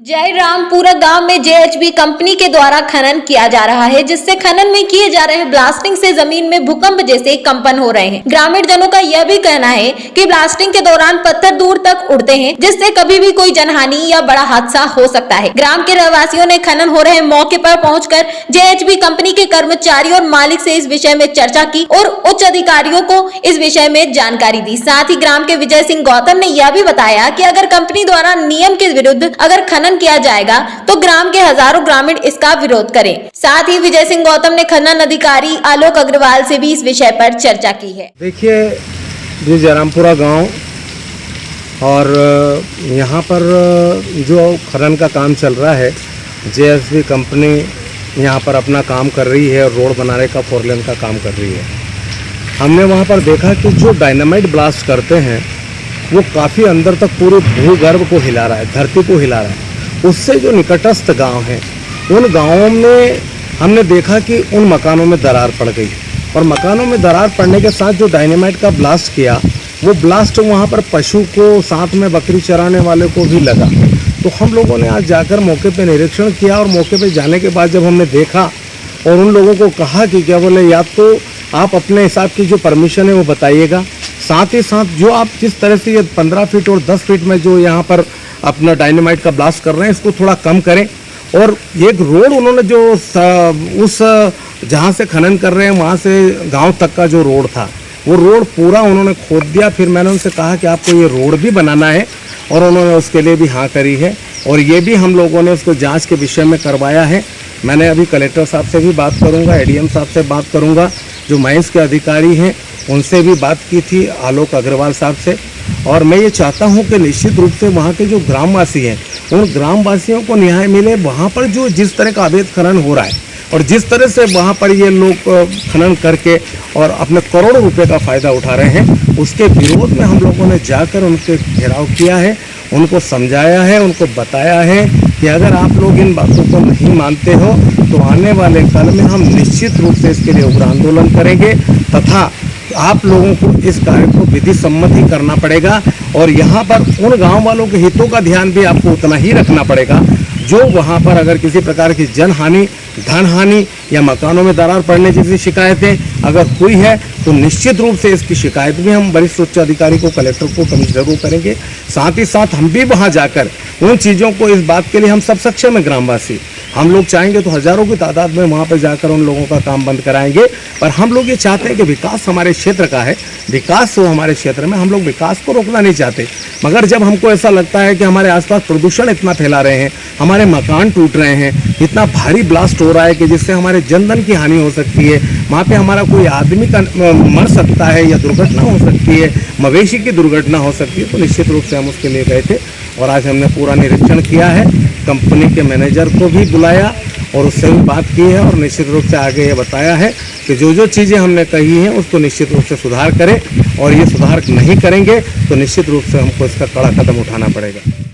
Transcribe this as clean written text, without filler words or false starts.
जयरामपुरा गांव में जेएचबी कंपनी के द्वारा खनन किया जा रहा है, जिससे खनन में किए जा रहे ब्लास्टिंग से जमीन में भूकंप जैसे कंपन हो रहे हैं। ग्रामीण जनों का यह भी कहना है कि ब्लास्टिंग के दौरान पत्थर दूर तक उड़ते हैं, जिससे कभी भी कोई जनहानि या बड़ा हादसा हो सकता है। ग्राम के रहवासियों ने खनन हो रहे मौके पर पहुंचकर जेएचबी कंपनी के कर्मचारियों और मालिक से इस विषय में चर्चा की और उच्च अधिकारियों को इस विषय में जानकारी दी। साथ ही ग्राम के विजय सिंह गौतम ने यह भी बताया कि अगर कंपनी द्वारा नियम के विरुद्ध अगर खनन किया जाएगा तो ग्राम के हजारों ग्रामीण इसका विरोध करें। साथ ही विजय सिंह गौतम ने खनन अधिकारी आलोक अग्रवाल से भी इस विषय पर चर्चा की है। देखिए, ये जयरामपुरा गांव और यहाँ पर जो खनन का काम चल रहा है, जेएचबी कंपनी यहाँ पर अपना काम कर रही है और रोड बनाने का 4 लेन का काम कर रही है। हमने वहाँ पर देखा कि जो डायनामाइट ब्लास्ट करते हैं वो काफ़ी अंदर तक पूरे भूगर्भ को हिला रहा है, धरती को हिला रहा है। उससे जो निकटस्थ गांव हैं, उन गांवों में हमने देखा कि उन मकानों में दरार पड़ गई और मकानों में दरार पड़ने के साथ जो डायनामाइट का ब्लास्ट किया, वो ब्लास्ट वहां पर पशु को, साथ में बकरी चराने वाले को भी लगा। तो हम लोगों ने आज जाकर मौके पे निरीक्षण किया और मौके पे जाने के बाद जब हमने देखा और उन लोगों को कहा कि क्या बोले, या तो आप अपने हिसाब की जो परमिशन है वो बताइएगा, साथ ही साथ जो आप जिस तरह से ये 15 फीट और 10 फीट में जो यहाँ पर अपना डायनामाइट का ब्लास्ट कर रहे हैं, इसको थोड़ा कम करें। और एक रोड उन्होंने जो उस जहाँ से खनन कर रहे हैं वहाँ से गांव तक का जो रोड था, वो रोड पूरा उन्होंने खोद दिया। फिर मैंने उनसे कहा कि आपको ये रोड भी बनाना है और उन्होंने उसके लिए भी हाँ करी है और ये भी हम लोगों ने उसको जाँच के विषय में करवाया है। मैंने अभी कलेक्टर साहब से भी बात करूँगा, एडीएम साहब से बात करूँगा, जो माइंस के अधिकारी हैं उनसे भी बात की थी, आलोक अग्रवाल साहब से। और मैं ये चाहता हूं कि निश्चित रूप से वहां के जो ग्रामवासी हैं, उन ग्रामवासियों को न्याय मिले। वहां पर जो जिस तरह का अवैध खनन हो रहा है और जिस तरह से वहां पर ये लोग खनन करके और अपने करोड़ों रुपए का फ़ायदा उठा रहे हैं, उसके विरोध में हम लोगों ने जाकर उनके घेराव किया है, उनको समझाया है, उनको बताया है कि अगर आप लोग इन बातों को नहीं मानते हो तो आने वाले कल में हम निश्चित रूप से इसके लिए उग्र आंदोलन करेंगे तथा आप लोगों को इस कार्य को विधि सम्मत ही करना पड़ेगा। और यहाँ पर उन गांव वालों के हितों का ध्यान भी आपको उतना ही रखना पड़ेगा जो वहाँ पर अगर किसी प्रकार की जनहानि, धन हानि या मकानों में दरार पड़ने जैसी शिकायतें अगर हुई है तो निश्चित रूप से इसकी शिकायत भी हम वरिष्ठ उच्च अधिकारी को, कलेक्टर को जरूर करेंगे। साथ ही साथ हम भी वहाँ जाकर उन चीज़ों को, इस बात के लिए हम सब सक्षम है ग्रामवासी, हम लोग चाहेंगे तो हजारों की तादाद में वहाँ पर जाकर उन लोगों का काम बंद कराएंगे। पर हम लोग ये चाहते हैं कि विकास हमारे क्षेत्र का है, विकास हो हमारे क्षेत्र में, हम लोग विकास को रोकना नहीं चाहते। मगर जब हमको ऐसा लगता है कि हमारे आसपास प्रदूषण इतना फैला रहे हैं, हमारे मकान टूट रहे हैं, इतना भारी ब्लास्ट हो रहा है कि जिससे हमारे जनधन की हानि हो सकती है, वहाँ पे हमारा कोई आदमी का मर सकता है या दुर्घटना हो सकती है, मवेशी की दुर्घटना हो सकती है, तो निश्चित रूप से हम उसके लिए गए थे और आज हमने पूरा निरीक्षण किया है। कंपनी के मैनेजर को भी बुलाया और उससे भी बात की है और निश्चित रूप से आगे ये बताया है कि जो जो चीज़ें हमने कही हैं उसको निश्चित रूप से सुधार करें और ये सुधार नहीं करेंगे तो निश्चित रूप से हमको इसका कड़ा कदम उठाना पड़ेगा।